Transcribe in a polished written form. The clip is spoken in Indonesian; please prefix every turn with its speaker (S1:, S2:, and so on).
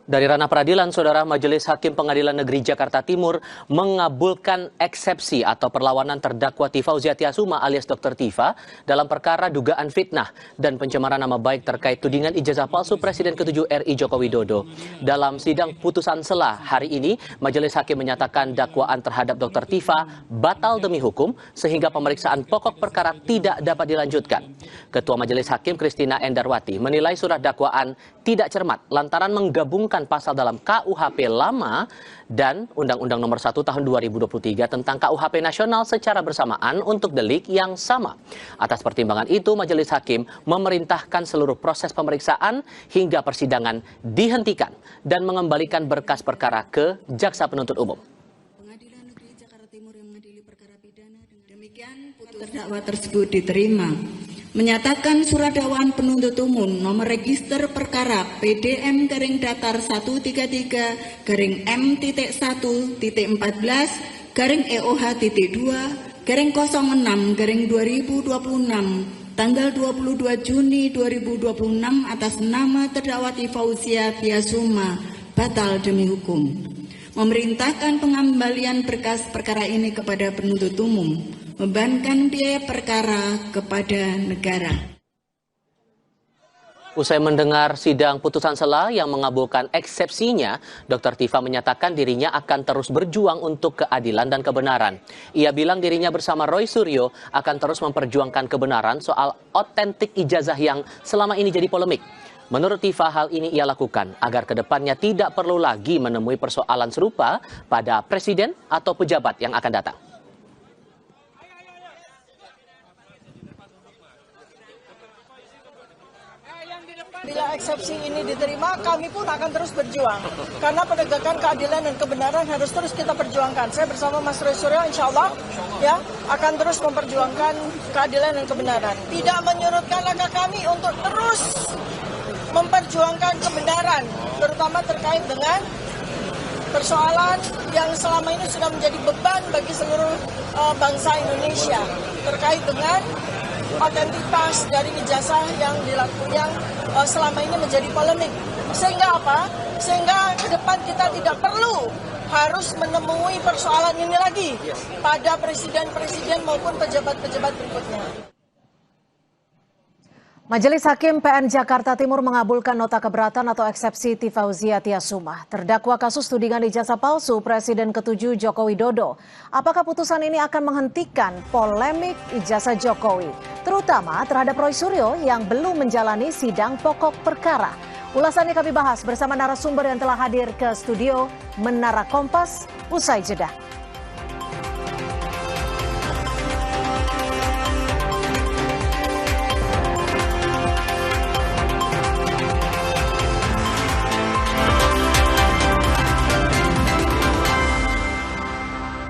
S1: Dari ranah peradilan, Saudara, Majelis Hakim Pengadilan Negeri Jakarta Timur mengabulkan eksepsi atau perlawanan terdakwa Tifauziah Tiasuma alias Dr. Tifa dalam perkara dugaan fitnah dan pencemaran nama baik terkait tudingan ijazah palsu Presiden ke-7 RI Joko Widodo. Dalam sidang putusan sela hari ini, Majelis Hakim menyatakan dakwaan terhadap Dr. Tifa batal demi hukum sehingga pemeriksaan pokok perkara tidak dapat dilanjutkan. Ketua Majelis Hakim Christina Endarwati menilai surat dakwaan tidak cermat lantaran menggabungkan pasal dalam KUHP lama dan Undang-Undang Nomor 1 Tahun 2023 tentang KUHP nasional secara bersamaan untuk delik yang sama. Atas pertimbangan itu, Majelis Hakim memerintahkan seluruh proses pemeriksaan hingga persidangan dihentikan dan mengembalikan berkas perkara ke Jaksa Penuntut Umum.
S2: Pengadilan Negeri Jakarta Timur yang mengadili perkara pidana demikian putusan terdakwa tersebut diterima. Menyatakan surat dakwaan penuntut umum nomor register perkara PDM-14-13-M-1-2-06-2026 tanggal 22 Juni 2026 atas nama terdakwa Tifauziah Tiasuma batal demi hukum. Memerintahkan pengembalian berkas perkara ini kepada penuntut umum, membebankan biaya perkara kepada negara.
S1: Usai mendengar sidang putusan sela yang mengabulkan eksepsinya, Dr. Tifa menyatakan dirinya akan terus berjuang untuk keadilan dan kebenaran. Ia bilang dirinya bersama Roy Suryo akan terus memperjuangkan kebenaran soal otentik ijazah yang selama ini jadi polemik. Menurut Tifa, hal ini ia lakukan agar kedepannya tidak perlu lagi menemui persoalan serupa pada presiden atau pejabat yang akan datang.
S3: Bila eksepsi ini diterima, kami pun akan terus berjuang. Karena penegakan keadilan dan kebenaran harus terus kita perjuangkan. Saya bersama Mas Roy Suryo, insya Allah, ya, akan terus memperjuangkan keadilan dan kebenaran. Tidak menyurutkan langkah kami untuk terus memperjuangkan kebenaran, terutama terkait dengan persoalan yang selama ini sudah menjadi beban bagi seluruh bangsa Indonesia, terkait dengan otentitas dari ijazah yang dilakukan selama ini menjadi polemik. Sehingga apa? Sehingga ke depan kita tidak perlu harus menemui persoalan ini lagi pada presiden-presiden maupun pejabat-pejabat berikutnya.
S4: Majelis Hakim PN Jakarta Timur mengabulkan nota keberatan atau eksepsi Tifauziah Tiasuma, terdakwa kasus tudingan ijazah palsu Presiden ke-7 Joko Widodo. Apakah putusan ini akan menghentikan polemik ijazah Jokowi, terutama terhadap Roy Suryo yang belum menjalani sidang pokok perkara? Ulasannya kami bahas bersama narasumber yang telah hadir ke studio Menara Kompas usai jeda.